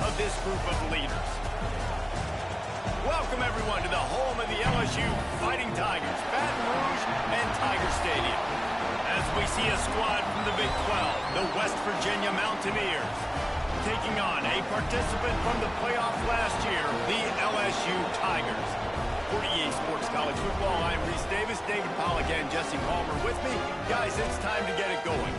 of this group of leaders. Welcome, everyone, to the home of the LSU Fighting Tigers, Baton Rouge and Tiger Stadium. As we see a squad from the Big 12, the West Virginia Mountaineers, taking on a participant from the playoff last year, the LSU Tigers. For EA Sports College Football, I'm Reese Davis, David Pollack, and Jesse Palmer with me. Guys, it's time to get it going.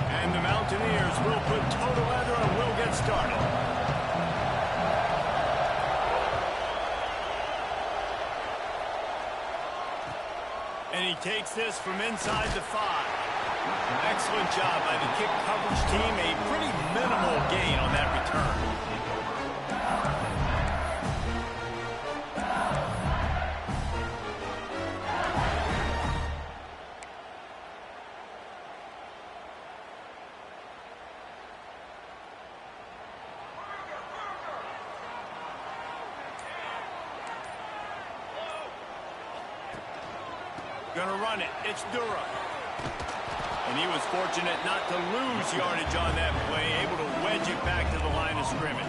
And the Mountaineers will put toe to leather and we'll get started. And he takes this from inside the 5. Excellent job by the kick coverage team. A pretty minimal gain on that return. Gonna run it. It's Dura. And he was fortunate not to lose yardage on that play, able to wedge it back to the line of scrimmage.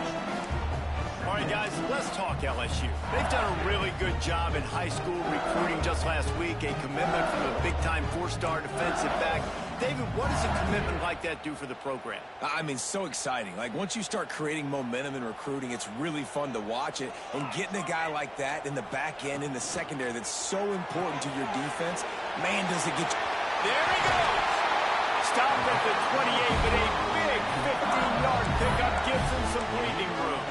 All right, guys, let's talk LSU. They've done a really good job in high school recruiting just last week, a commitment from a big-time 4-star defensive back. David, what does a commitment like that do for the program? I mean, so exciting. Like, once you start creating momentum in recruiting, it's really fun to watch it. And getting a guy like that in the back end, in the secondary, that's so important to your defense, man, does it get you. There he goes. Stopped at the 28, but a big 15-yard pickup gives him some breathing room.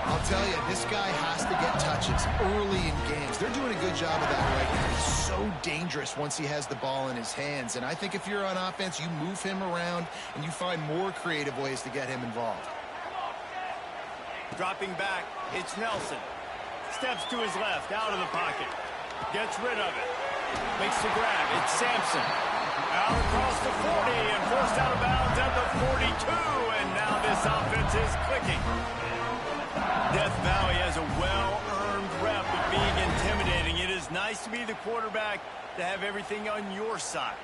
I'll tell you, this guy has to get touches early in games. They're doing a good job of that right now. He's so dangerous once he has the ball in his hands. And I think if you're on offense, you move him around and you find more creative ways to get him involved. Dropping back, it's Nelson. Steps to his left, out of the pocket. Gets rid of it. Makes the grab. It's Sampson. Out across the 40 and forced out of bounds at the 42. And now this offense is clicking. Death Valley has a well-earned rep of being intimidating. It is nice to be the quarterback, to have everything on your side.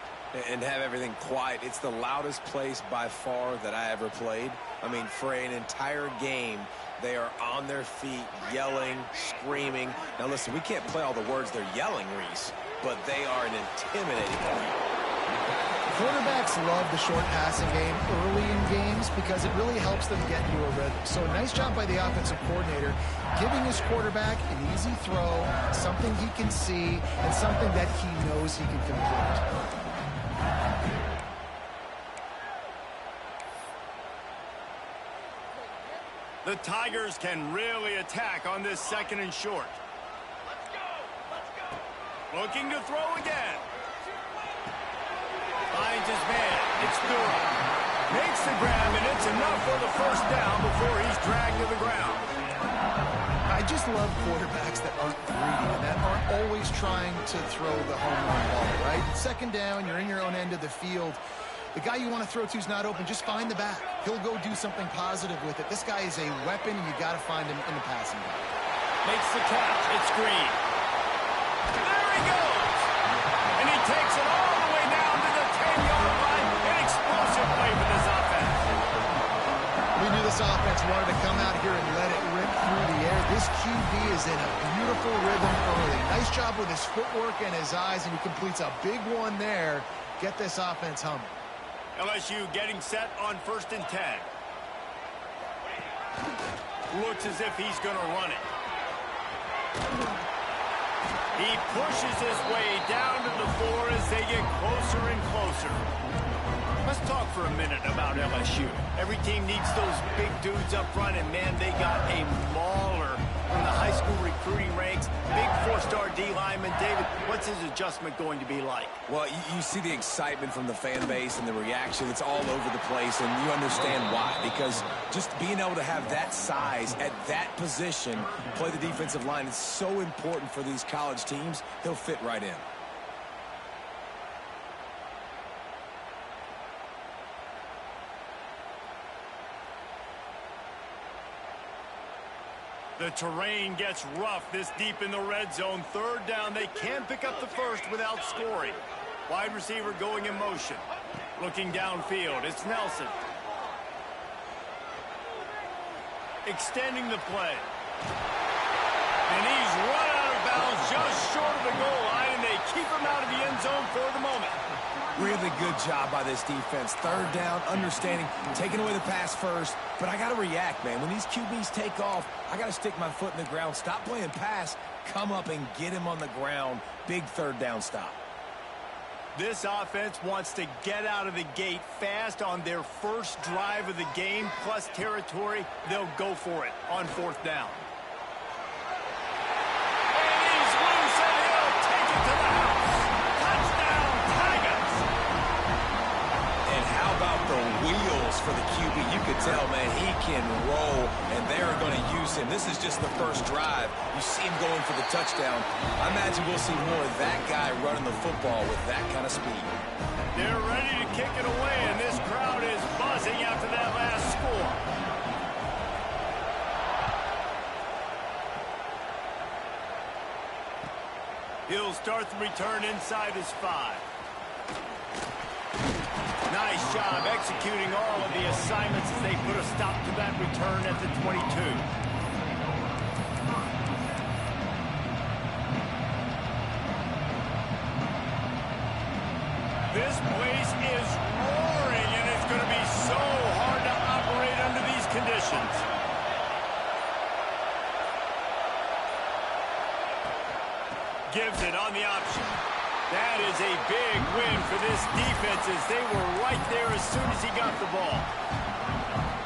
And have everything quiet. It's the loudest place by far that I ever played. I mean, for an entire game, they are on their feet, yelling, screaming. Now, listen, we can't play all the words they're yelling, Reese, but they are an intimidating game. Quarterbacks love the short passing game early in games because it really helps them get into a rhythm. So nice job by the offensive coordinator, giving his quarterback an easy throw, something he can see, and something that he knows he can complete. The Tigers can really attack on this 2nd and short. Let's go. Looking to throw again. Finds his man. It's Dura. Makes the grab, and it's enough for the first down before he's dragged to the ground. I just love quarterbacks that aren't greedy and that aren't always trying to throw the home run ball, right? 2nd down, you're in your own end of the field. The guy you want to throw to is not open. Just find the back. He'll go do something positive with it. This guy is a weapon, and you got to find him in the passing game. Makes the catch. It's Green. There he goes. And he takes it all the way down to the 10-yard line. An explosive play for this offense. We knew this offense wanted to come out here and let it rip through the air. This QB is in a beautiful rhythm early. Nice job with his footwork and his eyes, and he completes a big one there. Get this offense humming. LSU getting set on 1st and 10. Looks as if he's going to run it. He pushes his way down to the floor as they get closer and closer. Let's talk for a minute about LSU. Every team needs those big dudes up front, and man, they got a mauler from the high school recruiting ranks. Big 4-star D lineman. David, what's his adjustment going to be like? Well, you see the excitement from the fan base and the reaction. It's all over the place, and you understand why. Because just being able to have that size at that position, play the defensive line, is so important for these college teams. He'll fit right in. The terrain gets rough this deep in the red zone. Third down, they can pick up the first without scoring. Wide receiver going in motion. Looking downfield, it's Nelson. Extending the play. And he's run out of bounds just short of the goal line, and they keep him out of the end zone for the moment. Really good job by this defense. Third down, understanding, taking away the pass first. But I got to react, man. When these QBs take off, I got to stick my foot in the ground. Stop playing pass. Come up and get him on the ground. Big third down stop. This offense wants to get out of the gate fast on their first drive of the game, plus territory. They'll go for it on fourth down. And he's loose, and he'll take it to the house. Touchdown, Tigers! And how about the wheels for the QB? You could tell, man, he can roll, and they are going to use him. This is just the first drive. You see him going for the touchdown. I imagine we'll see more of that guy running the football with that kind of speed. They're ready to kick it away, and this crowd is buzzing after that last score. He'll start the return inside his 5. Nice job executing all of the assignments as they put a stop to that return at the 22. This place is roaring, and it's going to be so hard to operate under these conditions. Gives it on the option. That is a big win for this defense as they were right there as soon as he got the ball.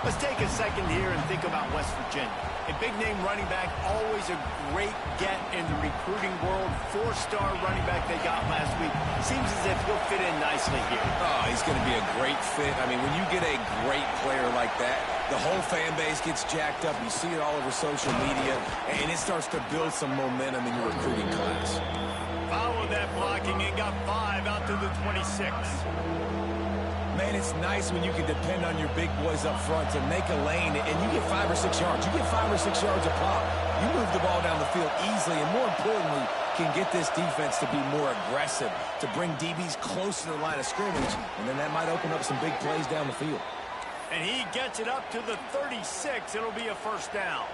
Let's take a second here and think about West Virginia. A big-name running back, always a great get in the recruiting world. 4-star running back they got last week. Seems as if he'll fit in nicely here. Oh, he's going to be a great fit. I mean, when you get a great player like that, the whole fan base gets jacked up. You see it all over social media, and it starts to build some momentum in your recruiting class. Followed that blocking and got 5 out to the 26. Man, it's nice when you can depend on your big boys up front to make a lane, and you get 5 or 6 yards. You get 5 or 6 yards a pop. You move the ball down the field easily, and more importantly, can get this defense to be more aggressive, to bring DBs close to the line of scrimmage, and then that might open up some big plays down the field. And he gets it up to the 36. It'll be a first down.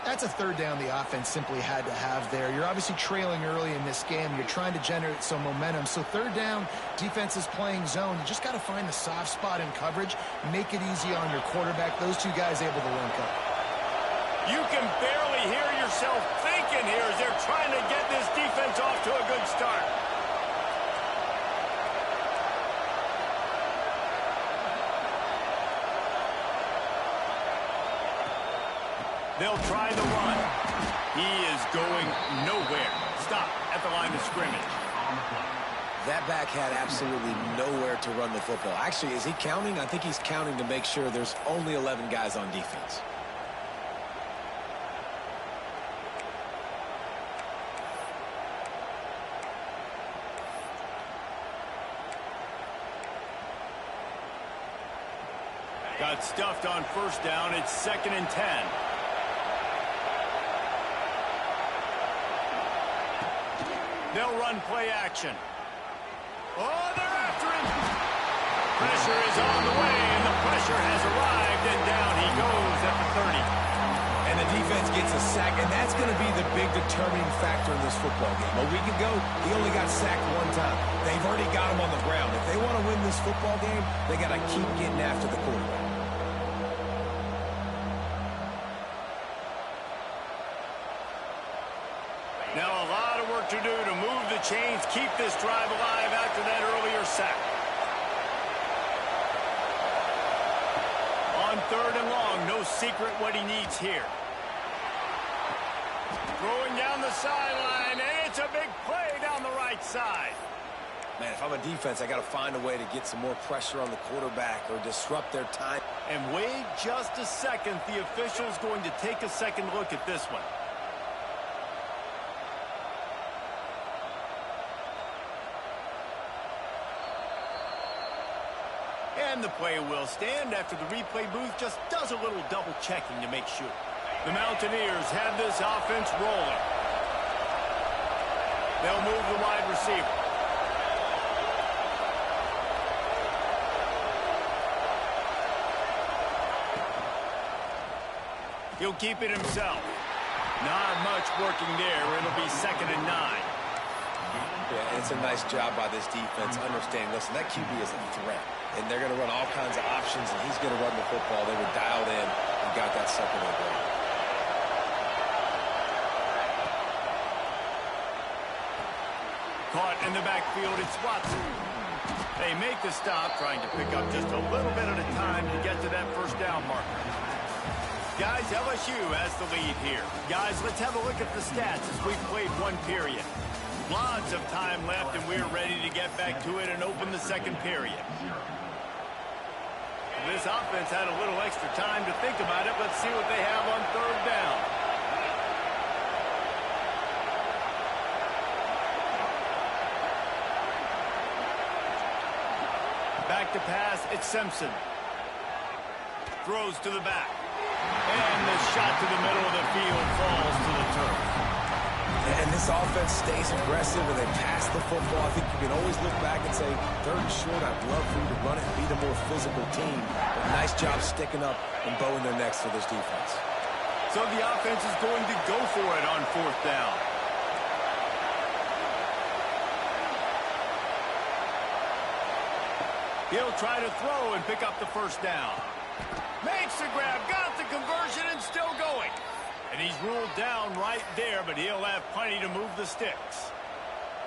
That's a third down the offense simply had to have there. You're obviously trailing early in this game. You're trying to generate some momentum. So third down, defense is playing zone. You just got to find the soft spot in coverage, make it easy on your quarterback. Those two guys able to link up. You can barely hear yourself thinking here as they're trying to get this defense off to a good start. They'll try the run. He is going nowhere. Stop at the line of scrimmage. That back had absolutely nowhere to run the football. Actually, is he counting? I think he's counting to make sure there's only 11 guys on defense. Got stuffed on first down. It's 2nd and 10. They'll run play action. Oh, they're after him. Pressure is on the way, and the pressure has arrived, and down he goes at the 30. And the defense gets a sack, and that's going to be the big determining factor in this football game. A week ago, he only got sacked 1 time. They've already got him on the ground. If they want to win this football game, they got to keep getting after the quarterback. Now a lot of work to do to move the chains, keep this drive alive after that earlier sack. On 3rd and long, no secret what he needs here. Throwing down the sideline, and it's a big play down the right side. Man, if I'm a defense, I got to find a way to get some more pressure on the quarterback or disrupt their time. And wait just a second. The official's going to take a second look at this one. And the play will stand after the replay booth just does a little double checking to make sure. The Mountaineers have this offense rolling. They'll move the wide receiver. He'll keep it himself. Not much working there. It'll be 2nd and 9. Yeah, it's a nice job by this defense. Understanding, listen, that QB is a threat. And they're going to run all kinds of options, and he's going to run the football. They were dialed in and got that 2nd and goal. Caught in the backfield, it's Watson. They make the stop, trying to pick up just a little bit at a time to get to that first down marker. Guys, LSU has the lead here. Guys, let's have a look at the stats as we've played one period. Lots of time left, and we're ready to get back to it and open the 2nd period. This offense had a little extra time to think about it. Let's see what they have on 3rd down. Back to pass, it's Simpson. Throws to the back. And the shot to the middle of the field falls to the turf. And this offense stays aggressive and they pass the football. I think you can always look back and say, 3rd and short, I'd love for you to run it and be the more physical team. But nice job sticking up and bowing their necks for this defense. So the offense is going to go for it on 4th down. He'll try to throw and pick up the 1st down. Makes the grab, got the conversion, and still going. And he's ruled down right there, but he'll have plenty to move the sticks.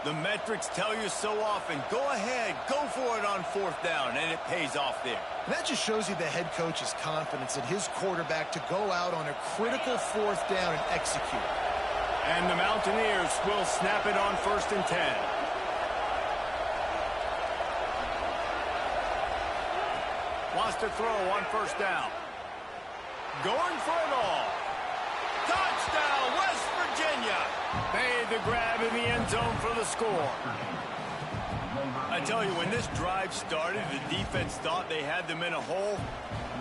The metrics tell you so often, go ahead, go for it on 4th down, and it pays off there. And that just shows you the head coach's confidence in his quarterback to go out on a critical 4th down and execute. And the Mountaineers will snap it on 1st and 10. Wants to throw on 1st down. Going for it all. Touchdown, West Virginia. Made the grab in the end zone for the score. I tell you, when this drive started, the defense thought they had them in a hole.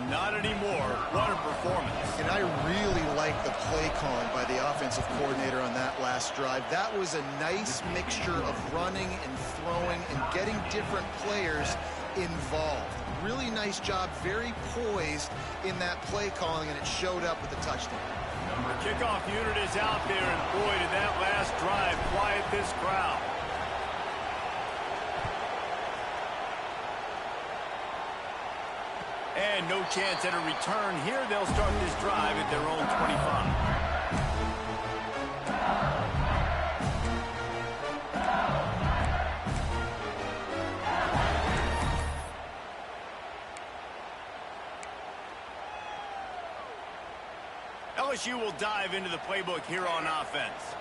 Not anymore. What a performance. And I really like the play calling by the offensive coordinator on that last drive. That was a nice mixture of running and throwing and getting different players involved. Really nice job, very poised in that play calling, and it showed up with the touchdown. The kickoff unit is out there, and boy, did that last drive quiet this crowd. And no chance at a return here. They'll start this drive at their own 25. LSU will dive into the playbook here on offense.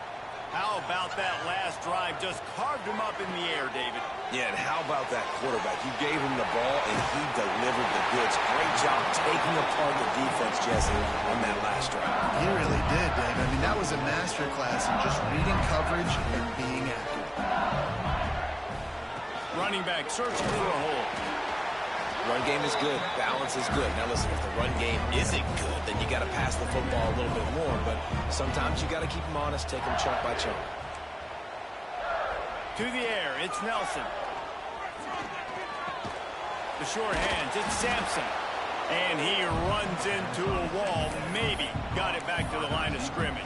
How about that last drive? Just carved him up in the air, David. Yeah, and how about that quarterback? You gave him the ball, and he delivered the goods. Great job taking apart the defense, Jesse, on that last drive. He really did, David. I mean, that was a masterclass in just reading coverage and being accurate. Running back searching for a hole. Run game is good. Balance is good. Now, listen, if the run game isn't good, then you got to pass the football a little bit more. But sometimes you got to keep them honest, take them chunk by chunk. To the air, it's Nelson. The short hands, it's Sampson. And he runs into a wall. Maybe got it back to the line of scrimmage.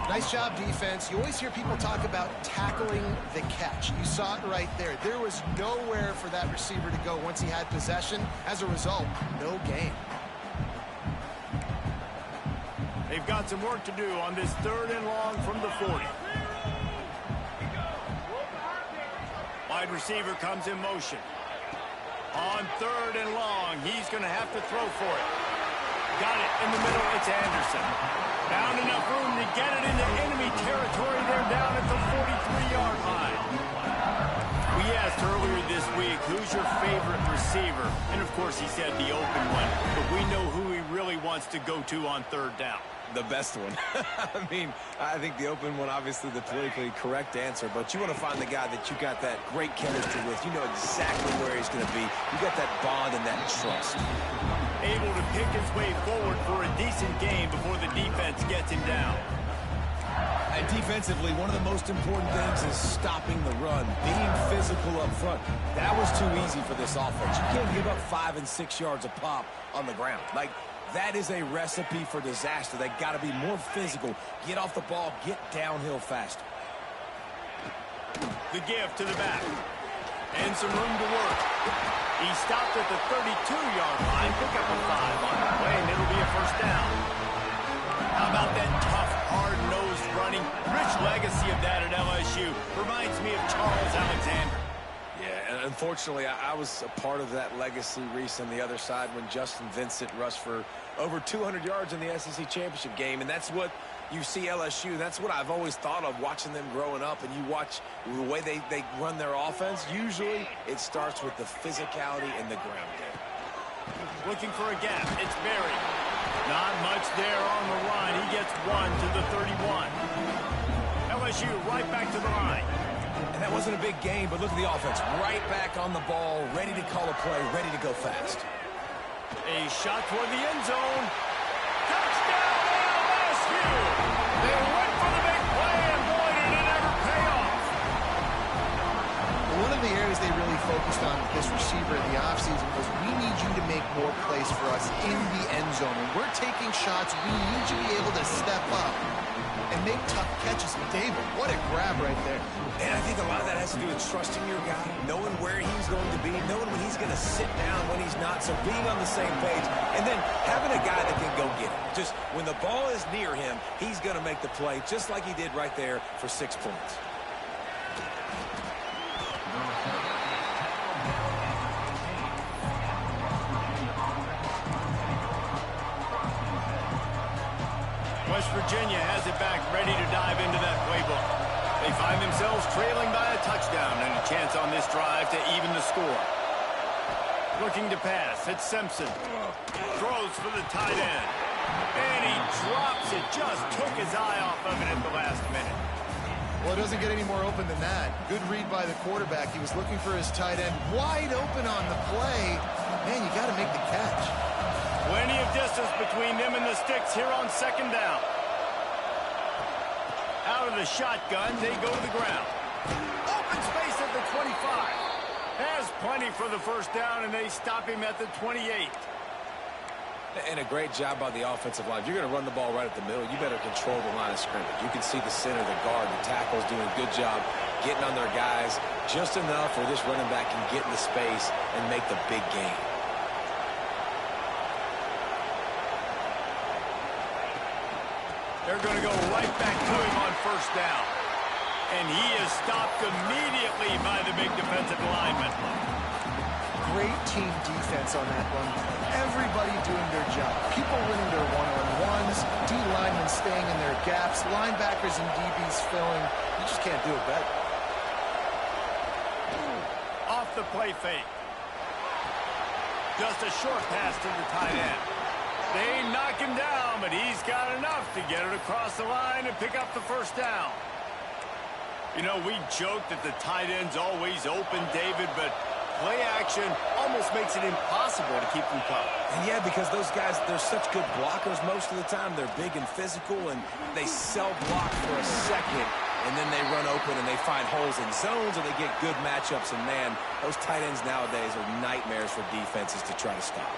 Nice job, defense. You always hear people talk about tackling the catch. You saw it right there. There was nowhere for that receiver to go once he had possession. As a result, no gain. They've got some work to do on this 3rd and long from the 40. Wide receiver comes in motion. On 3rd and long, he's going to have to throw for it. Got it in the middle. It's Anderson. Found enough room to get it into enemy territory. They're down at the 43-yard line. We asked earlier this week, who's your favorite receiver? And, of course, he said the open one. But we know who he really wants to go to on 3rd down. The best one. I mean, I think the open one, obviously the politically correct answer, but you want to find the guy that you got that great chemistry with. You know exactly where he's going to be. You got that bond and that trust. able to pick his way forward for a decent game before the defense gets him down. And defensively, one of the most important things is stopping the run, being physical up front. That was too easy for this offense. You can't give up 5 and 6 yards a pop on the ground. Like, that is a recipe for disaster. They got to be more physical, get off the ball, get downhill faster. The give to the back. And some room to work. He stopped at the 32-yard line. Pick up a 5 on the way, and it'll be a first down. How about that tough, hard-nosed running? Rich legacy of that at LSU. Reminds me of Charles Alexander. Yeah, and unfortunately, I was a part of that legacy, Reese, on the other side when Justin Vincent rushed for over 200 yards in the SEC championship game, and that's what you see LSU. That's what I've always thought of watching them growing up, and you watch the way they run their offense. Usually, it starts with the physicality in the ground game. Looking for a gap. It's Berry. Not much there on the line. He gets 1 to the 31. LSU right back to the line. And that wasn't a big game, but look at the offense. Right back on the ball, ready to call a play, ready to go fast. A shot toward the end zone. Touchdown, LSU! They went for the big play, and boy, did it ever pay off. One of the areas they really focused on with this receiver in the offseason was we need you to make more plays for us in the end zone. When we're taking shots, we need you to be able to step up and make tough catches. David, what a grab right there. And I think a lot of that has to do with trusting your guy, knowing where he's going to be, knowing when he's going to sit down, when he's not, so being on the same page, and then having a guy that can go get it. Just when the ball is near him, he's going to make the play, just like he did right there for 6 points. West Virginia has it back, ready to dive into that playbook. They find themselves trailing by a touchdown and a chance on this drive to even the score. Looking to pass, it's Simpson. Throws for the tight end. And he drops it, just took his eye off of it at the last minute. Well, it doesn't get any more open than that. Good read by the quarterback. He was looking for his tight end wide open on the play. Man, you got to make the catch. Plenty of distance between them and the sticks here on second down. Out of the shotgun, they go to the ground. Open space at the 25. Has plenty for the first down, and they stop him at the 28. And a great job by the offensive line. If you're going to run the ball right at the middle, you better control the line of scrimmage. You can see the center, the guard, the tackles doing a good job getting on their guys just enough where this running back can get in the space and make the big game. They're going to go right back to him on first down. And he is stopped immediately by the big defensive lineman. Great team defense on that one. Everybody doing their job. People winning their one-on-ones, D linemen staying in their gaps, linebackers and DBs filling. You just can't do it better. Off the play fake. Just a short pass to the tight end. They knock him down, but he's got enough to get it across the line and pick up the first down. You know, we joke that the tight end's always open, David, but play action almost makes it impossible to keep them covered. And yeah, because those guys, they're such good blockers most of the time. They're big and physical, and they self-block for a second, and then they run open and they find holes in zones, and they get good matchups. And, man, those tight ends nowadays are nightmares for defenses to try to stop.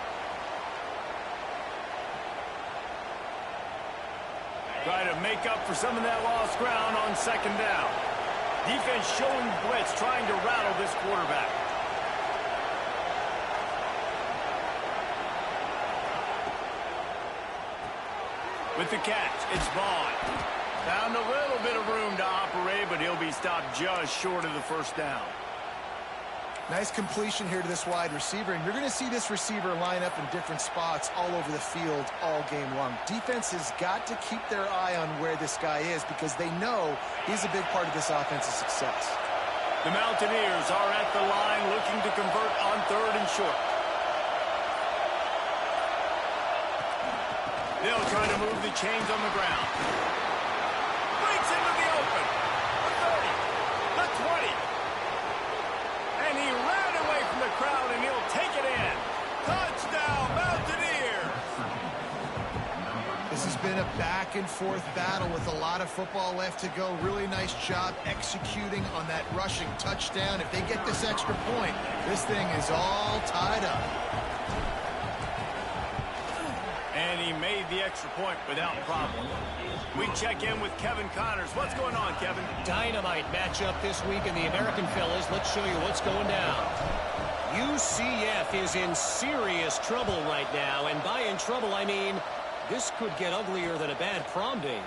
Try to make up for some of that lost ground on second down. Defense showing blitz, trying to rattle this quarterback. With the catch, it's Vaughn. Found a little bit of room to operate, but he'll be stopped just short of the first down. Nice completion here to this wide receiver, and you're going to see this receiver line up in different spots all over the field all game long. Defense has got to keep their eye on where this guy is because they know he's a big part of this offense's success. The Mountaineers are at the line looking to convert on third and short. They'll try to move the chains on the ground. Breaks into the open. The 30, the 20. And he ran away from the crowd, and he'll take it in. Touchdown, Mountaineers! This has been a back-and-forth battle with a lot of football left to go. Really nice job executing on that rushing touchdown. If they get this extra point, this thing is all tied up. And he made the extra point without problem. We check in with Kevin Connors. What's going on, Kevin? Dynamite matchup this week in the American, fellas. Let's show you what's going down. UCF is in serious trouble right now, and by in trouble, I mean this could get uglier than a bad prom date.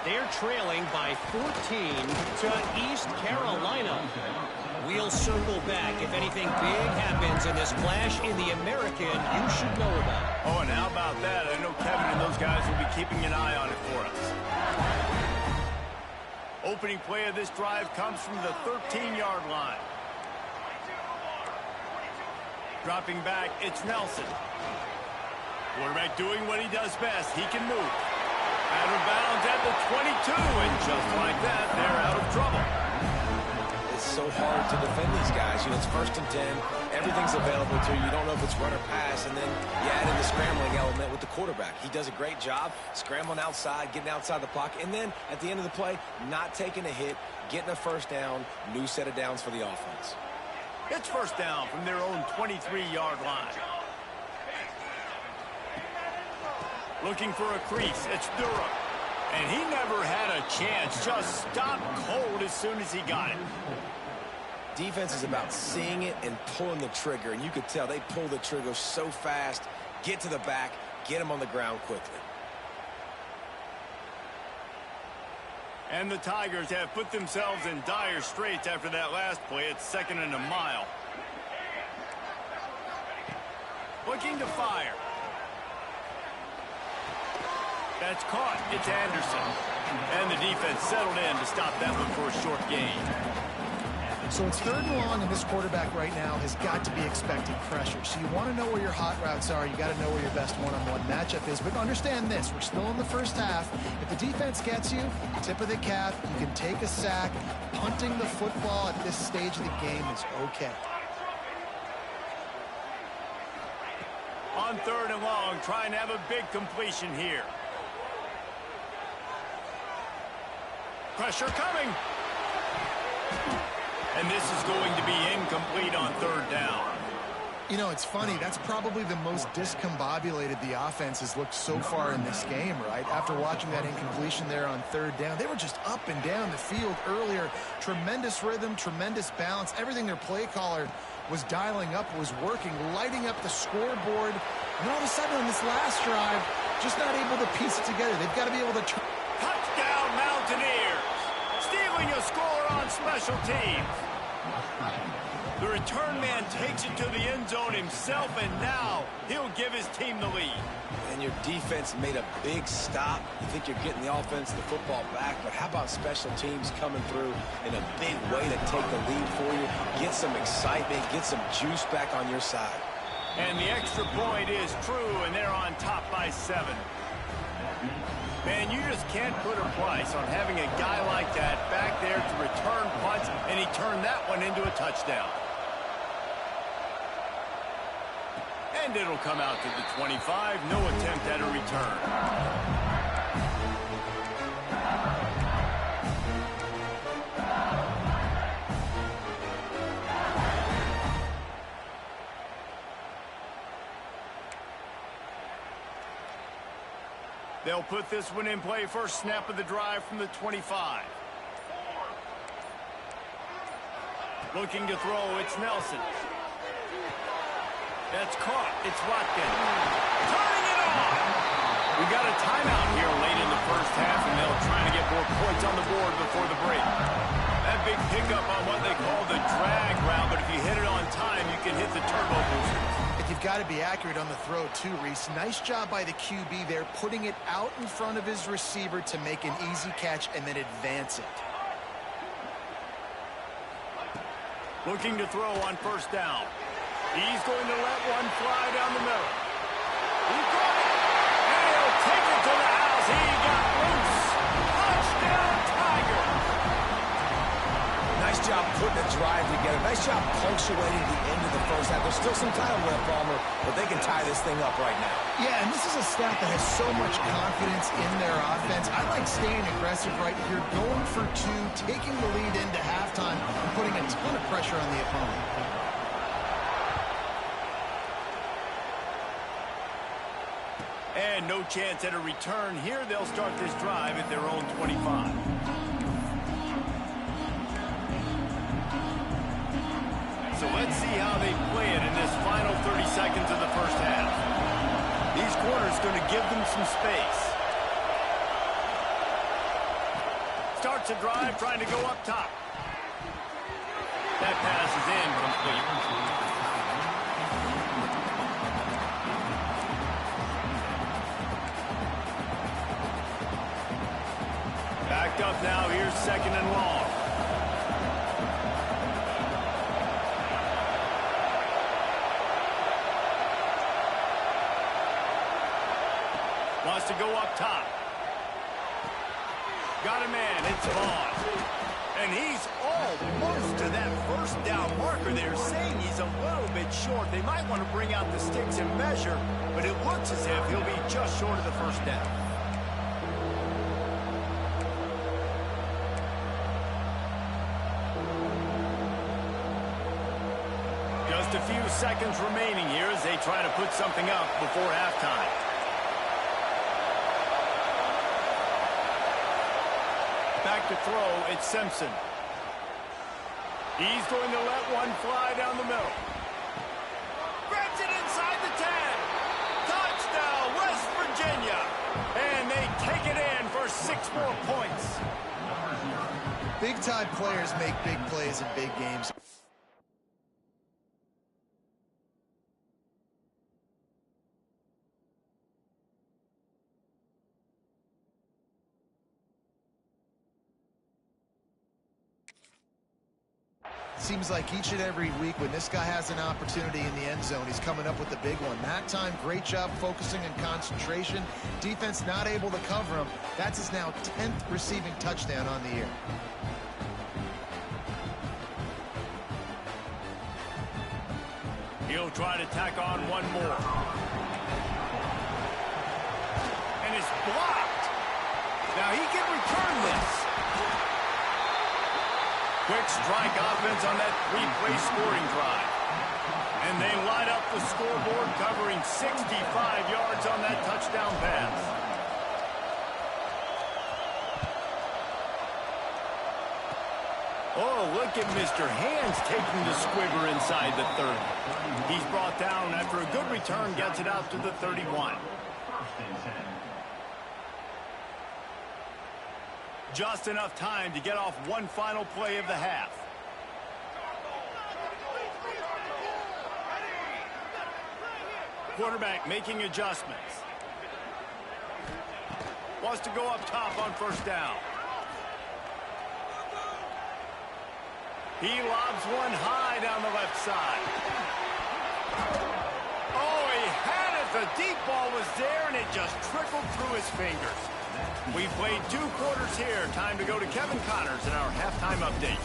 They're trailing by 14 to East Carolina. We'll circle back if anything big happens in this flash in the American you should know about. Oh, and how about that? I know Kevin and those guys will be keeping an eye on it for us. Opening play of this drive comes from the 13-yard line. Dropping back, it's Nelson. Quarterback doing what he does best. He can move. Out of bounds at the 22, and just like that, they're out of trouble. It's so hard to defend these guys. You know, it's 1st and 10. Everything's available to you. You don't know if it's run or pass, and then you add in the scrambling element with the quarterback. He does a great job scrambling outside, getting outside the pocket, and then at the end of the play, not taking a hit, getting a first down, new set of downs for the offense. It's first down from their own 23-yard line. Looking for a crease, it's Durham. And he never had a chance, just stopped cold as soon as he got it. Defense is about seeing it and pulling the trigger, and you could tell they pull the trigger so fast, get to the back, get him on the ground quickly. And the Tigers have put themselves in dire straits after that last play. It's 2nd and a mile. Looking to fire. That's caught. It's Anderson. And the defense settled in to stop that one for a short gain. So it's 3rd and long, and this quarterback right now has got to be expecting pressure. So you want to know where your hot routes are. You got to know where your best one-on-one matchup is. But understand this, we're still in the first half. If the defense gets you, tip of the cap, you can take a sack. Punting the football at this stage of the game is okay. On 3rd and long, trying to have a big completion here. Pressure coming. And this is going to be incomplete on 3rd down. You know, it's funny. That's probably the most discombobulated the offense has looked so far in this game, right? After watching that incompletion there on 3rd down, they were just up and down the field earlier. Tremendous rhythm, tremendous balance. Everything their play caller was dialing up was working, lighting up the scoreboard. And all of a sudden on this last drive, just not able to piece it together. They've got to be able to turn. Touchdown, Mountaineers. Stealing a score on special teams. The return man takes it to the end zone himself, and now he'll give his team the lead. And your defense made a big stop. You think you're getting the offense, the football back, but how about special teams coming through in a big way to take the lead for you, get some excitement, get some juice back on your side. And the extra point is true, and they're on top by 7. Man, you just can't put a price on having a guy like that back there to return punts, and he turned that one into a touchdown. And it'll come out to the 25. No attempt at a return. They'll put this one in play. First snap of the drive from the 25. Looking to throw, it's Nelson. That's caught. It's Watkins. Turning it on. We got a timeout here late in the first half, and they'll try to get more points on the board before the break. That big pickup on what they call the drag route, but if you hit it on time, you can hit the turbo boosters. You've got to be accurate on the throw, too, Reese. Nice job by the QB there, putting it out in front of his receiver to make an easy catch and then advance it. Looking to throw on first down. He's going to let one fly down the middle. He got it, and he'll take it to the house. He got loose. Touchdown, Tigers. Nice job putting a drive together. Nice job punctuating the end of the first half. There's still some time left, Palmer, but they can tie this thing up right now. Yeah, and this is a staff that has so much confidence in their offense. I like staying aggressive right here, going for two, taking the lead into halftime, and putting a ton of pressure on the opponent. And no chance at a return here. They'll start this drive at their own 25. So let's see how they play it in this final 30 seconds of the first half. These corners going to give them some space. Starts a drive trying to go up top. That pass is incomplete. Backed up now. Here's second and long. Wants to go up top. Got a man. It's Vaughn. And he's almost to that first down marker. They're saying he's a little bit short. They might want to bring out the sticks and measure, but it looks as if he'll be just short of the first down. Just a few seconds remaining here as they try to put something up before halftime. Back to throw, it's Simpson. He's going to let one fly down the middle. Grabs it inside the 10. Touchdown, West Virginia. And they take it in for 6 more points. Big-time players make big plays in big games. Seems like each and every week when this guy has an opportunity in the end zone, he's coming up with the big one. That time, great job focusing and concentration. Defense not able to cover him. That's his now 10th receiving touchdown on the year. He'll try to tack on one more. And it's blocked. Now he can return this. Quick strike offense on that 3-play scoring drive. And they light up the scoreboard, covering 65 yards on that touchdown pass. Oh, look at Mr. Hands taking the squibber inside the 30. He's brought down after a good return, gets it out to the 31. Just enough time to get off one final play of the half. Quarterback making adjustments. Wants to go up top on first down. He lobs one high down the left side. Oh, he had it. The deep ball was there, and it just trickled through his fingers. We've played 2 quarters here. Time to go to Kevin Connors in our halftime update.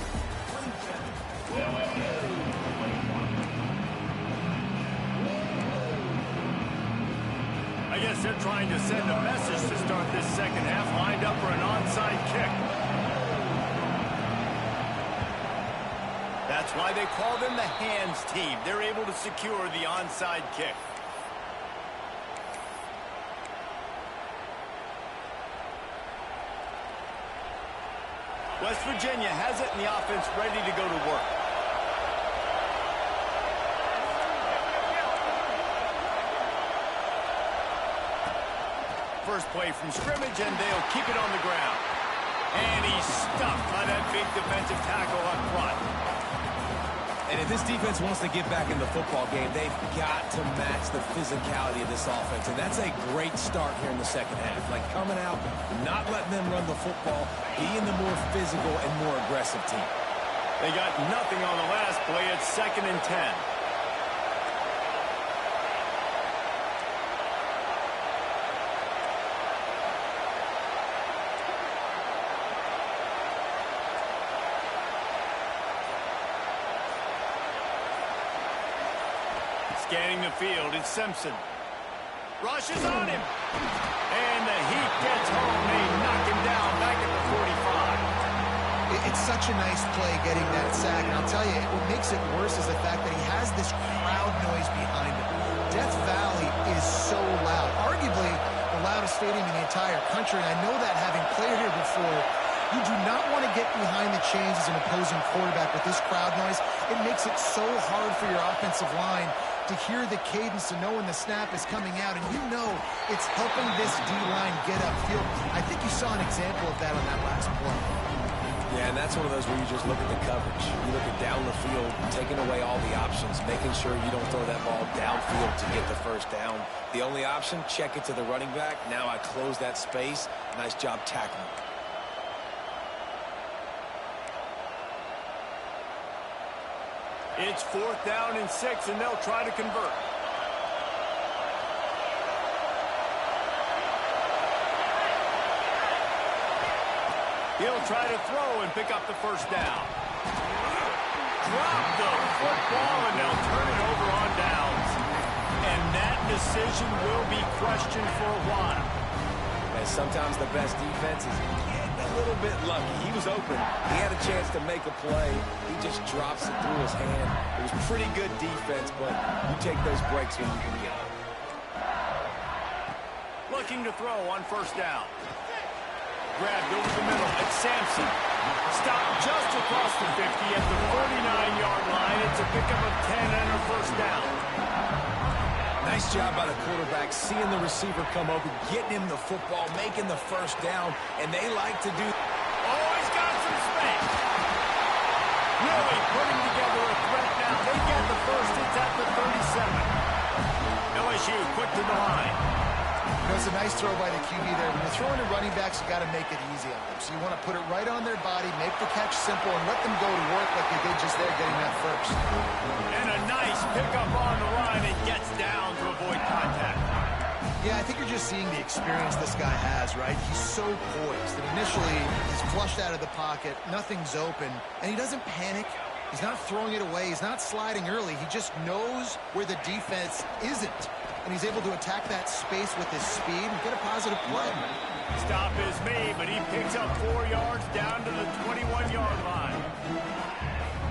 I guess they're trying to send a message to start this second half. Lined up for an onside kick. That's why they call them the hands team. They're able to secure the onside kick. West Virginia has it, and the offense ready to go to work. First play from scrimmage, and they'll keep it on the ground. And he's stuffed by that big defensive tackle up front. And if this defense wants to get back in the football game, they've got to match the physicality of this offense. And that's a great start here in the second half. Like coming out, not letting them run the football, being the more physical and more aggressive team. They got nothing on the last play. It's 2nd and 10. Scanning the field, it's Simpson. Rushes on him. And the heat gets home. They knock him down back at the 45. It's such a nice play getting that sack. And I'll tell you, what makes it worse is the fact that he has this crowd noise behind him. Death Valley is so loud. Arguably the loudest stadium in the entire country. And I know that having played here before, you do not want to get behind the chains as an opposing quarterback with this crowd noise. It makes it so hard for your offensive line to hear the cadence, to know when the snap is coming out, and you know it's helping this D-line get upfield. I think you saw an example of that on that last play. Yeah, and that's one of those where you just look at the coverage. You look at down the field, taking away all the options, making sure you don't throw that ball downfield to get the first down. The only option, check it to the running back. Now I close that space. Nice job tackling. It's 4th down and 6, and they'll try to convert. He'll try to throw and pick up the first down. Drop the football, and they'll turn it over on downs. And that decision will be questioned for a while. And sometimes the best defense is getting a little bit lucky. He was open. He had a chance to make a play. He just drops it through his hand. It was pretty good defense, but you take those breaks when you can get them. Looking to throw on first down. Grabbed over the middle. It's Sampson. Stopped just across the 50 at the 49-yard line. It's a pickup of 10 and a first down. Nice job by the quarterback, seeing the receiver come over, getting him the football, making the first down, and they like to do... Oh, he's got some space. Really putting together a threat now. They get the first. It's at the 37. LSU quick to the line. You know, it's a nice throw by the QB there. When you're throwing to running backs, you got to make it easy on them. So you want to put it right on their body, make the catch simple, and let them go to work like they did just there getting that first. And a nice pickup on the run. It gets down to avoid contact. Yeah, I think you're just seeing the experience this guy has, right? He's so poised. And initially, he's flushed out of the pocket. Nothing's open. And he doesn't panic. He's not throwing it away. He's not sliding early. He just knows where the defense isn't. And he's able to attack that space with his speed and get a positive play. Stop is made, but he picks up 4 yards down to the 21-yard line.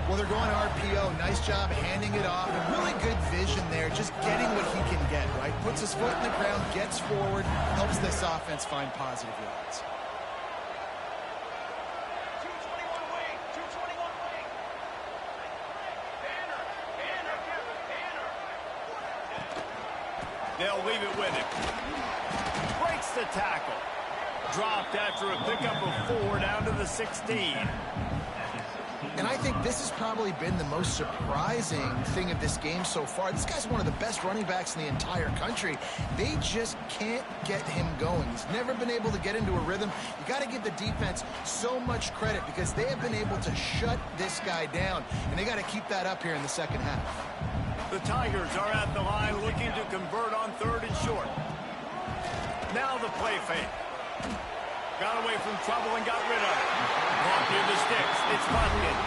Well, they're going RPO. Nice job handing it off. And really good vision there, just getting what he can get, right? Puts his foot in the ground, gets forward, helps this offense find positive yards. They'll leave it with him. Breaks the tackle. Dropped after a pickup of 4 down to the 16. And I think this has probably been the most surprising thing of this game so far. This guy's one of the best running backs in the entire country. They just can't get him going. He's never been able to get into a rhythm. You got to give the defense so much credit because they have been able to shut this guy down. And they got to keep that up here in the second half. The Tigers are at the line looking to convert on 3rd and short. Now the play fake. Got away from trouble and got rid of it. Caught near the sticks. It's Bucket.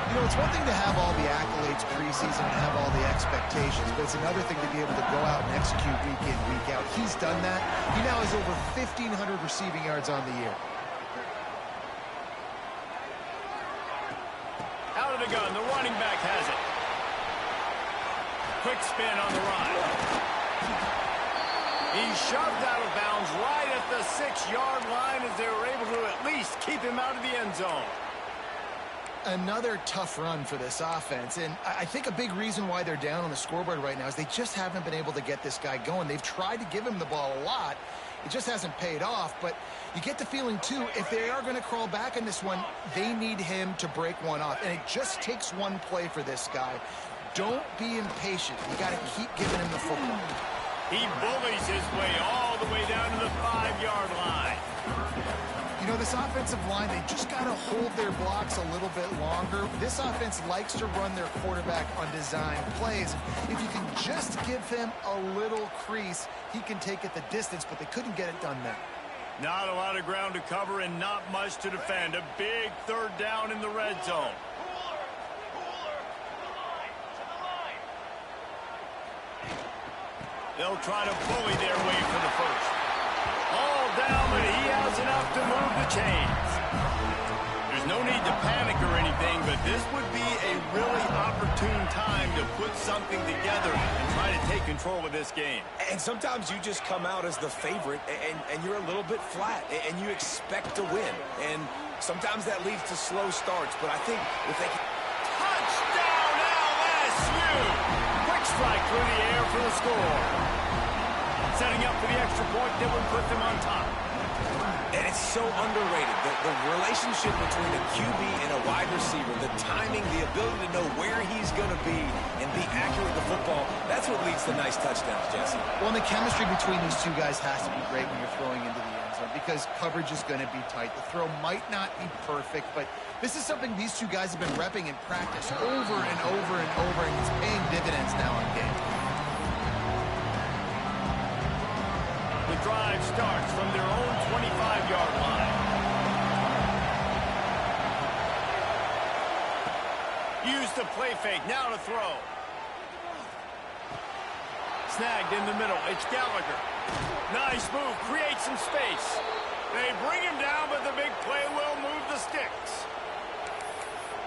You know, it's one thing to have all the accolades preseason and have all the expectations, but it's another thing to be able to go out and execute week in, week out. He's done that. He now has over 1,500 receiving yards on the year. Out of the gun. The running back has it. Quick spin on the run. He's shoved out of bounds right at the 6-yard line as they were able to at least keep him out of the end zone. Another tough run for this offense, and I think a big reason why they're down on the scoreboard right now is they just haven't been able to get this guy going. They've tried to give him the ball a lot. It just hasn't paid off, but you get the feeling, too, if they are going to crawl back in this one, they need him to break one off, and it just takes one play for this guy. Don't be impatient. You got to keep giving him the football. He bullies his way all the way down to the 5-yard line. You know, this offensive line, they just got to hold their blocks a little bit longer. This offense likes to run their quarterback on design plays. If you can just give him a little crease, he can take it the distance, but they couldn't get it done there. Not a lot of ground to cover and not much to defend. A big 3rd down in the red zone. They'll try to bully their way for the first. All down, but he has enough to move the chains. There's no need to panic or anything, but this would be a really opportune time to put something together and try to take control of this game. And sometimes you just come out as the favorite, and you're a little bit flat, and you expect to win. And sometimes that leads to slow starts, but I think if they can... Touchdown, LSU! Quick strike through the air for the score. Setting up for the extra point that would put them on top. And it's so underrated. The relationship between a QB and a wide receiver, the timing, the ability to know where he's going to be and be accurate with the football, that's what leads to nice touchdowns, Jesse. Well, and the chemistry between these two guys has to be great when you're throwing into the end zone because coverage is going to be tight. The throw might not be perfect, but this is something these two guys have been repping in practice over and over and over, and it's paying dividends now in game. The drive starts from their own 25-yard line. Use the play fake, now to throw. Snagged in the middle, it's Gallagher. Nice move, creates some space. They bring him down, but the big play will move the sticks.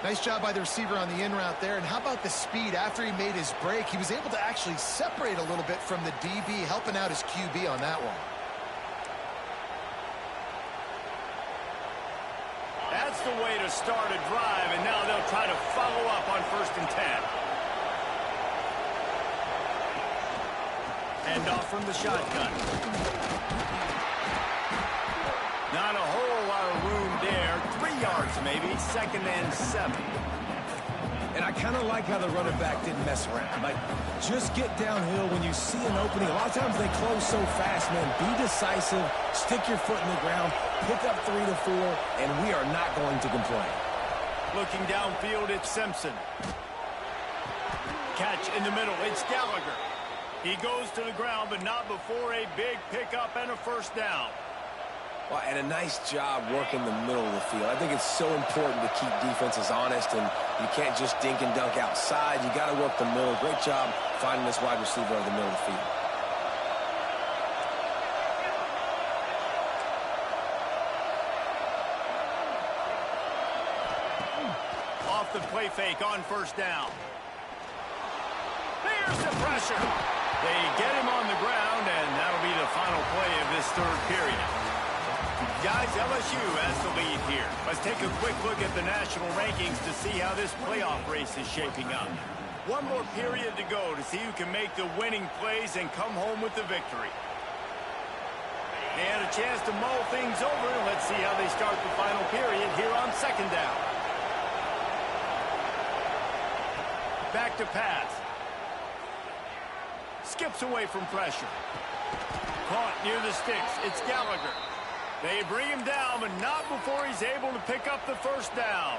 Nice job by the receiver on the in route there. And how about the speed after he made his break? He was able to actually separate a little bit from the DB, helping out his QB on that one. That's the way to start a drive, and now they'll try to follow up on 1st and 10. Hand off from the shotgun. Not a whole lot of room there. 3 yards maybe, 2nd and 7. And I kind of like how the running back didn't mess around. Like, just get downhill when you see an opening. A lot of times they close so fast, man. Be decisive, stick your foot in the ground, pick up 3 to 4, and we are not going to complain. Looking downfield, it's Simpson. Catch in the middle, it's Gallagher. He goes to the ground, but not before a big pickup and a 1st down. Well, and a nice job working the middle of the field. I think it's so important to keep defenses honest, and you can't just dink and dunk outside. You got to work the middle. Great job finding this wide receiver over the middle of the field. Off the play fake on 1st down. There's the pressure. They get him on the ground, and that'll be the final play of this 3rd period. Guys, LSU has the lead here. Let's take a quick look at the national rankings to see how this playoff race is shaping up. One more period to go to see who can make the winning plays and come home with the victory. They had a chance to mull things over. Let's see how they start the final period here on 2nd down. Back to pass. Skips away from pressure. Caught near the sticks. It's Gallagher. They bring him down, but not before he's able to pick up the 1st down.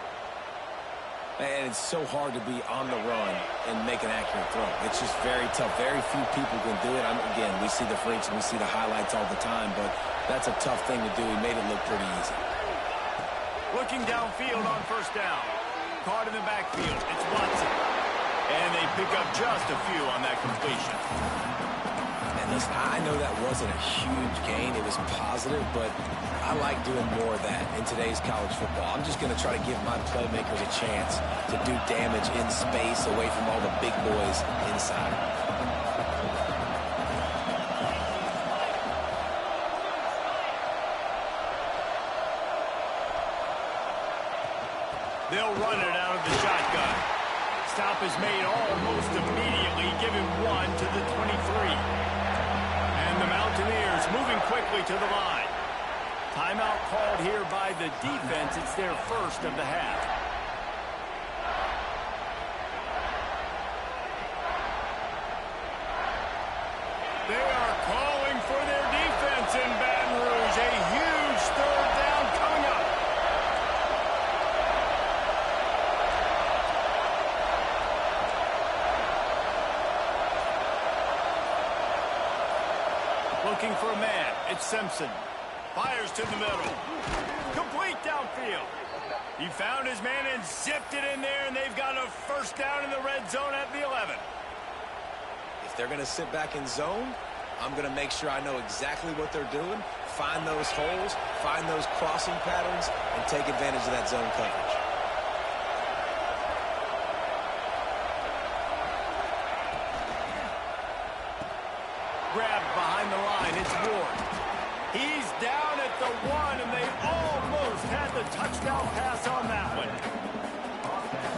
And it's so hard to be on the run and make an accurate throw. It's just very tough. Very few people can do it. Again, we see the freaks and we see the highlights all the time, but that's a tough thing to do. He made it look pretty easy. Looking downfield on 1st down. Caught in the backfield. It's Watson. And they pick up just a few on that completion. And listen, I know that wasn't a huge gain. It was positive, but I like doing more of that in today's college football. I'm just going to try to give my playmakers a chance to do damage in space away from all the big boys inside. They'll run it out of the shotgun. Stop is made almost immediately. Give him 1 to the 23. And the Mountaineers moving quickly to the line. Timeout called here by the defense. It's their 1st of the half. They are calling for their defense in Baton Rouge. A huge 3rd down coming up. Looking for a man. It's Simpson. Fires to the middle. Complete downfield. He found his man and zipped it in there, and they've got a 1st down in the red zone at the 11. they're going to sit back in zone, I'm going to make sure I know exactly what they're doing, find those holes, find those crossing patterns, and take advantage of that zone coverage. Grabbed behind the line. It's Ward. He's down at the 1, and they almost had the touchdown pass on that one.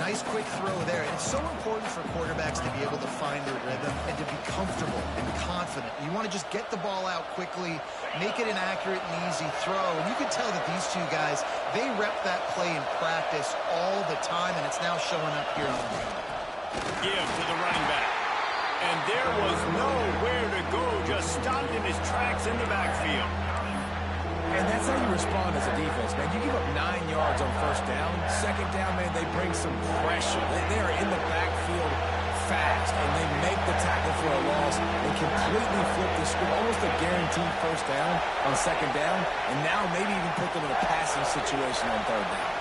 Nice quick throw there. It's so important for quarterbacks to be able to find their rhythm and to be comfortable and confident. You want to just get the ball out quickly, make it an accurate and easy throw. And you can tell that these two guys, they rep that play in practice all the time, and it's now showing up here on the field. Give to the running back. And there was nowhere to go, just stopped in his tracks in the backfield. And that's how you respond as a defense, man. You give up 9 yards on first down. Second down, man, they bring some pressure. They are in the backfield fast, and they make the tackle for a loss and completely flip the script. Almost a guaranteed first down on second down, and now maybe even put them in a passing situation on third down.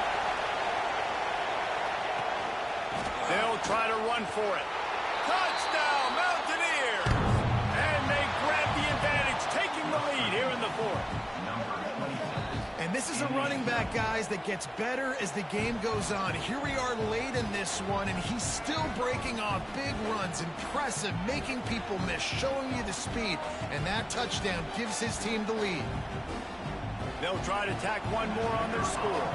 They'll try to run for it. Touchdown, Mountaineers! And they grab the advantage, taking the lead here in the fourth. And this is a running back, guys, that gets better as the game goes on. Here we are late in this one, and he's still breaking off big runs. Impressive, making people miss, showing you the speed. And that touchdown gives his team the lead. They'll try to tack one more on their score.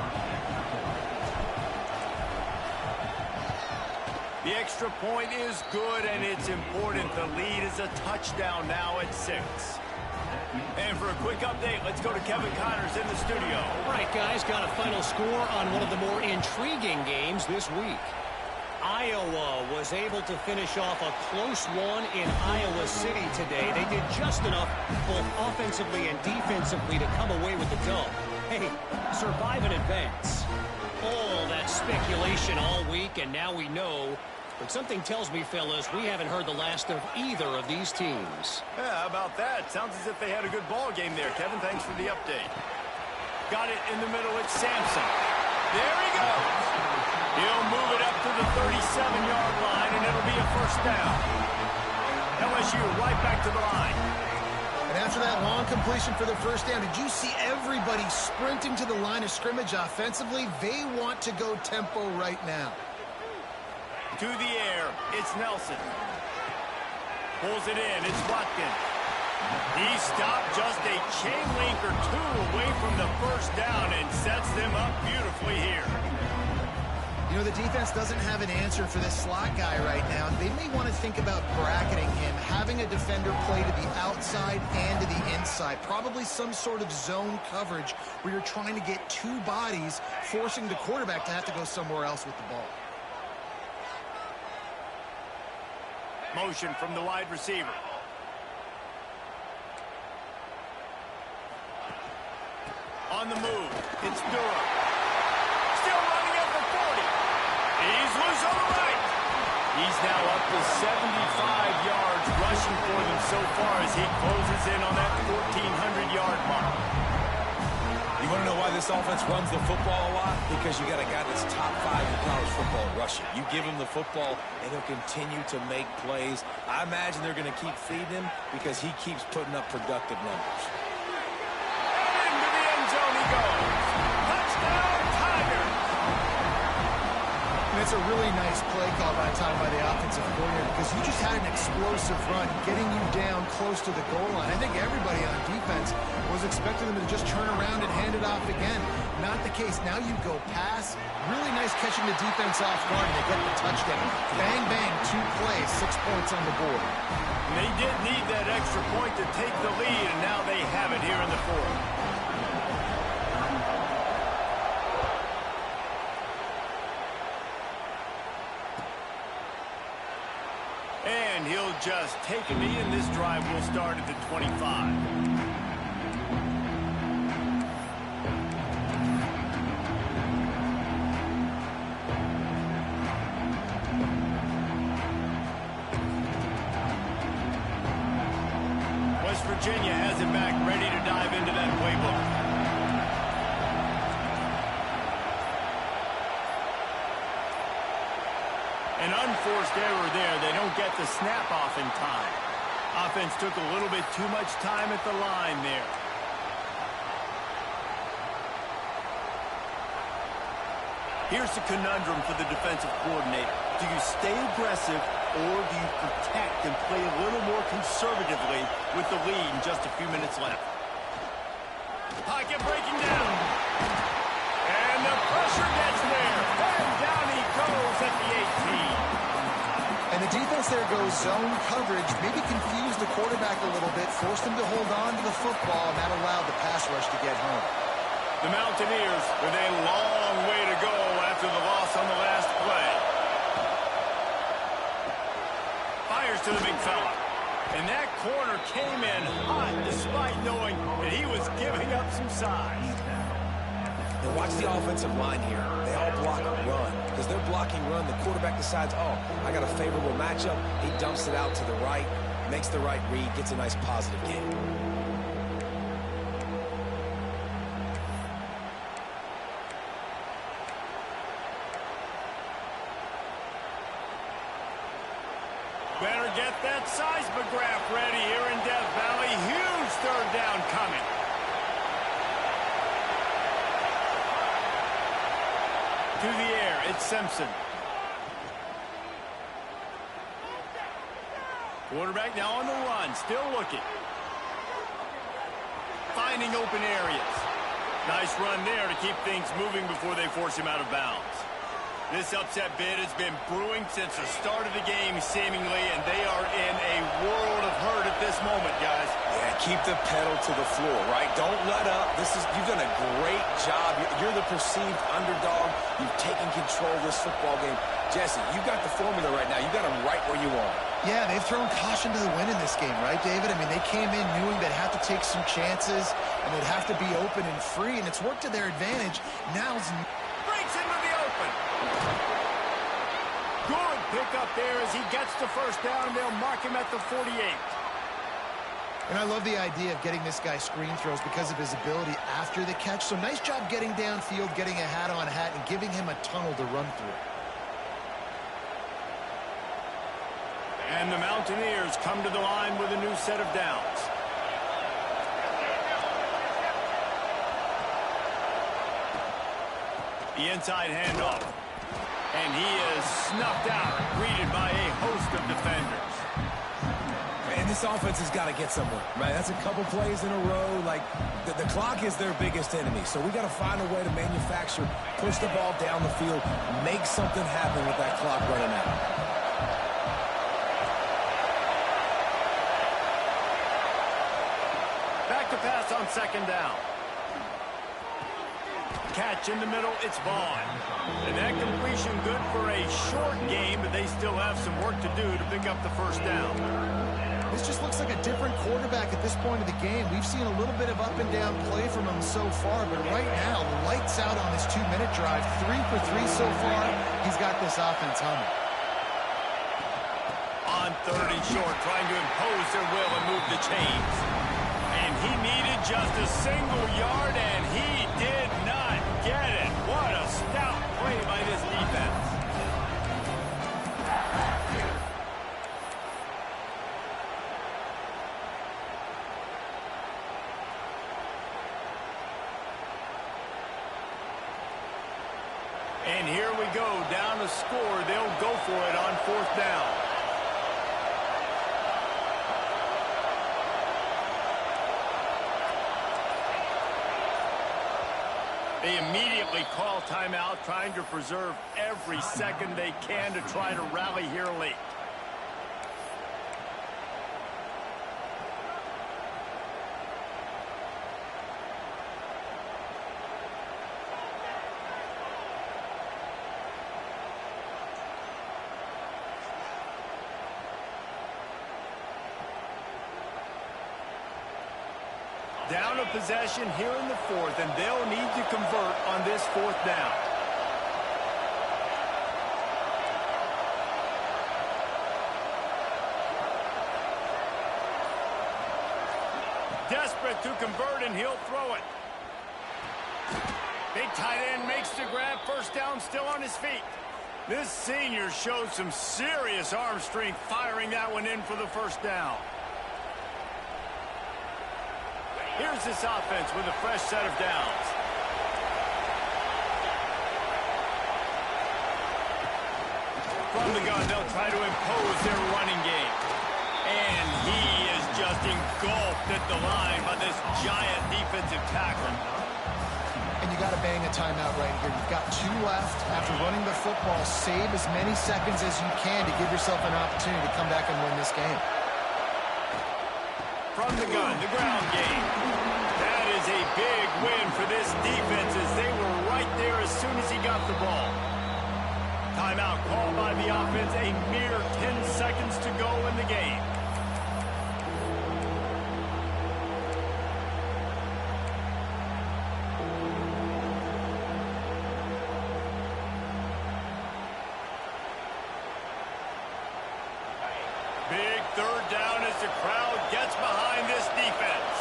The extra point is good, and it's important. The lead is a touchdown now at 6. And for a quick update, let's go to Kevin Connors in the studio. All right, guys, got a final score on one of the more intriguing games this week. Iowa was able to finish off a close one in Iowa City today. They did just enough, both offensively and defensively, to come away with the dub. Hey, survive and advance. All that speculation all week, and now we know. But something tells me, fellas, we haven't heard the last of either of these teams. Yeah, how about that? Sounds as if they had a good ball game there. Kevin, thanks for the update. Got it in the middle. It's Sampson. There he goes. He'll move it up to the 37-yard line, and it'll be a first down. LSU right back to the line. And after that long completion for the first down, did you see everybody sprinting to the line of scrimmage offensively? They want to go tempo right now. To the air, it's Nelson. Pulls it in, it's Watkins. He stopped just a chain link or two away from the first down and sets them up beautifully here. You know, the defense doesn't have an answer for this slot guy right now. They may want to think about bracketing him, having a defender play to the outside and to the inside. Probably some sort of zone coverage where you're trying to get two bodies, forcing the quarterback to have to go somewhere else with the ball. Motion from the wide receiver. On the move, it's Durham. Still running at the 40. He's loose on the right. He's now up to 75 yards rushing for them so far as he closes in on that 1,400-yard mark. You want to know why this offense runs the football a lot? Because you got a guy that's top 5 in college football rushing. You give him the football, and he'll continue to make plays. I imagine they're going to keep feeding him because he keeps putting up productive numbers. And into the end zone he goes. Touchdown, Tigers! And it's a really nice play call by the offensive coordinator because you just had an explosive run getting you down close to the goal line. I think everybody on defense was expecting them to just turn around and hand it off again. Not the case. Now you go pass. Really nice catching the defense off guard, and they get the touchdown. Bang, bang, 2 plays, 6 points on the board. And they did need that extra point to take the lead, and now they have it here in the fourth. And he'll just take a knee, and this drive will start at the 25. Virginia has it back, ready to dive into that playbook. An unforced error there. They don't get the snap off in time. Offense took a little bit too much time at the line there. Here's the conundrum for the defensive coordinator. Do you stay aggressive or do you protect and play a little more conservatively with the lead in just a few minutes left? Pocket breaking down. And the pressure gets there. And down he goes at the 18. And the defense there goes zone coverage, maybe confused the quarterback a little bit, forced him to hold on to the football, and that allowed the pass rush to get home. The Mountaineers with a long way to go after the loss on the last play. Fires to the big fella. And that corner came in hot despite knowing that he was giving up some size. And watch the offensive line here. They all block run. Because they're blocking run, the quarterback decides, oh, I got a favorable matchup. He dumps it out to the right, makes the right read, gets a nice positive game. Better get that seismograph ready here in Death Valley. Huge third down coming. To the air, it's Simpson. Quarterback now on the run, still looking. Finding open areas. Nice run there to keep things moving before they force him out of bounds. This upset bid has been brewing since the start of the game, seemingly, and they are in a world of hurt at this moment, guys. Yeah, keep the pedal to the floor, right? Don't let up. You've done a great job. You're the perceived underdog. You've taken control of this football game. Jesse, you got the formula right now. You got them right where you want. Yeah, they've thrown caution to the wind in this game, right, David? I mean, they came in knowing they'd have to take some chances, and they'd have to be open and free, and it's worked to their advantage. Now's breaks into the open. Good pickup there as he gets the first down. They'll mark him at the 48. And I love the idea of getting this guy screen throws because of his ability after the catch. So nice job getting downfield, getting a hat-on-hat, and giving him a tunnel to run through. And the Mountaineers come to the line with a new set of downs. The inside handoff. And he is snuffed out, greeted by a host of defenders. Man, this offense has got to get somewhere, right? That's a couple plays in a row. Like, the clock is their biggest enemy. So we got to find a way to manufacture, push the ball down the field, make something happen with that clock running out. Back to pass on second down. Catch in the middle, it's Vaughn. And that completion good for a short game, but they still have some work to do to pick up the first down. This just looks like a different quarterback at this point of the game. We've seen a little bit of up and down play from him so far, but right now, lights out on this 2-minute drive. 3 for 3 so far. He's got this offense humming. On third and short, trying to impose their will and move the chains. And he needed just a single yard, and he did not get it. What a stout play by this defense. And here we go, down to score. They'll go for it on fourth down. They immediately call timeout, trying to preserve every second they can to try to rally here late. Down a possession here in the fourth, and they'll need to convert on this fourth down. Desperate to convert, and he'll throw it. Big tight end makes the grab. First down, still on his feet. This senior showed some serious arm strength firing that one in for the first down. Here's this offense with a fresh set of downs. From the gun, they'll try to impose their running game. And he is just engulfed at the line by this giant defensive tackle. And you got to bang a timeout right here. You've got 2 left. After running the football, save as many seconds as you can to give yourself an opportunity to come back and win this game. From the gun, the ground game. That is a big win for this defense as they were right there as soon as he got the ball. Timeout called by the offense, a mere 10 seconds to go in the game. Big third down as the crowd gets behind this defense.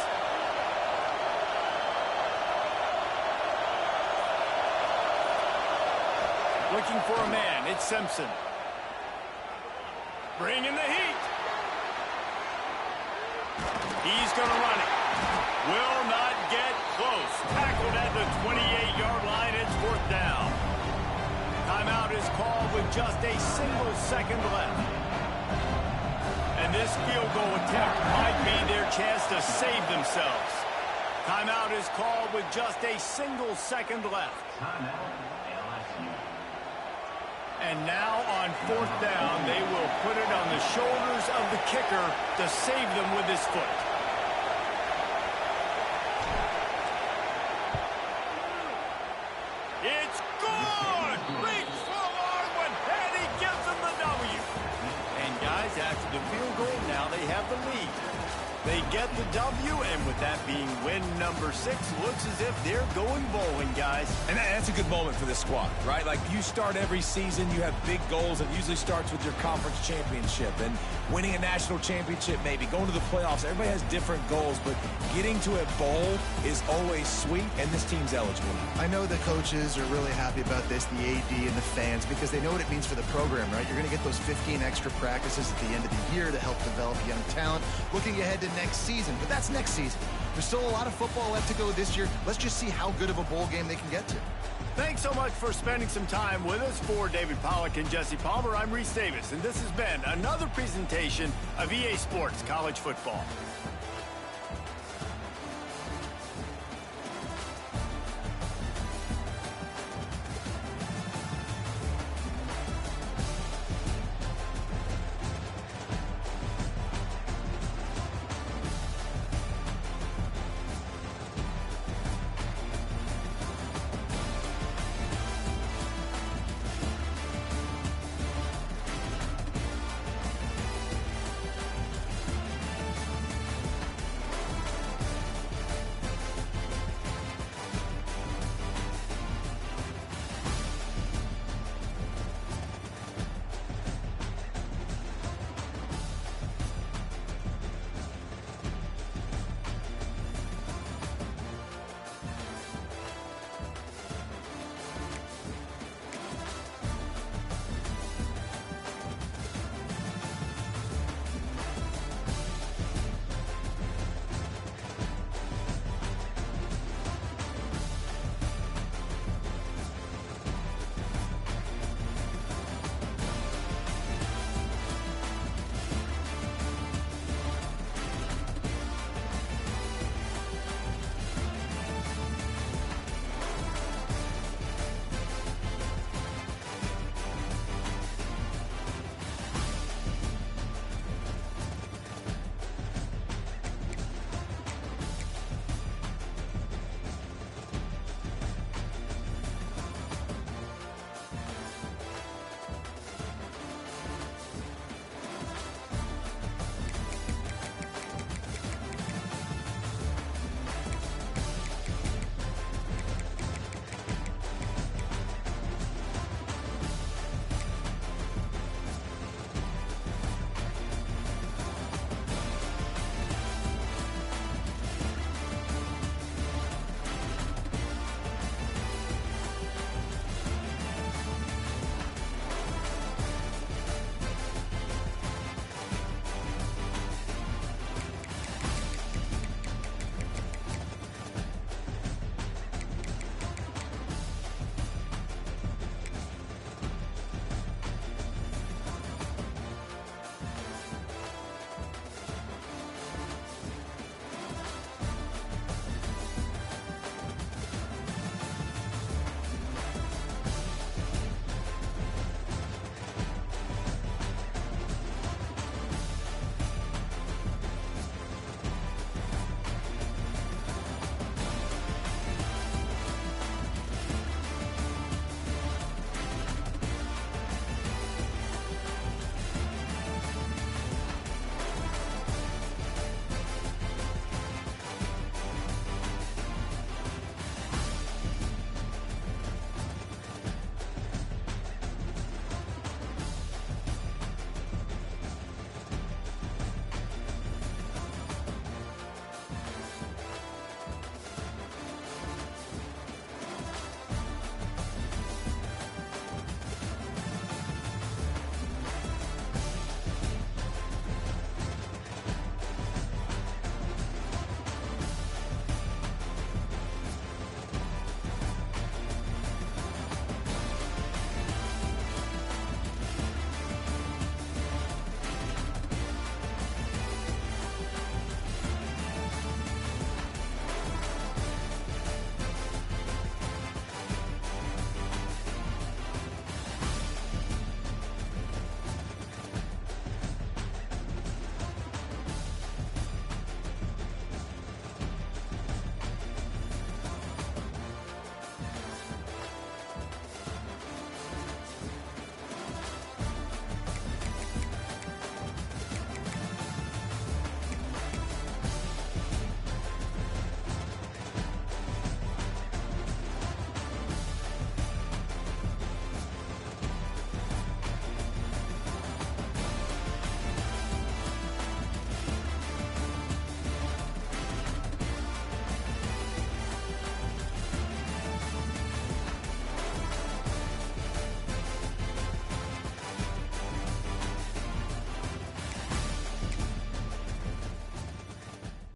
Looking for a man, it's Simpson. Bringing the heat. He's going to run it. Will not get close. Tackled at the 28-yard line, it's 4th down. Timeout is called with just a single second left. And this field goal attempt might be their chance to save themselves. Timeout is called with just a single second left. And now on 4th down, they will put it on the shoulders of the kicker to save them with his foot. It's good! Reach for Arwen, and he gives them the W. And guys, after the field goal, now they have the lead. They get the W, and with that being win number 6, looks as if they're going bowling, guys. And that's a good moment for this squad, right? Like, you start every season, you have big goals. It usually starts with your conference championship and winning a national championship, maybe going to the playoffs. Everybody has different goals, but getting to a bowl is always sweet, and this team's eligible. I know the coaches are really happy about this, the AD and the fans, because they know what it means for the program, right? You're going to get those 15 extra practices at the end of the year to help develop young talent. Looking ahead to next season, but that's next season. There's still a lot of football left to go this year. Let's just see how good of a bowl game they can get to. Thanks so much for spending some time with us. For David Pollack and Jesse Palmer, I'm Reese Davis, and this has been another presentation of EA Sports College Football.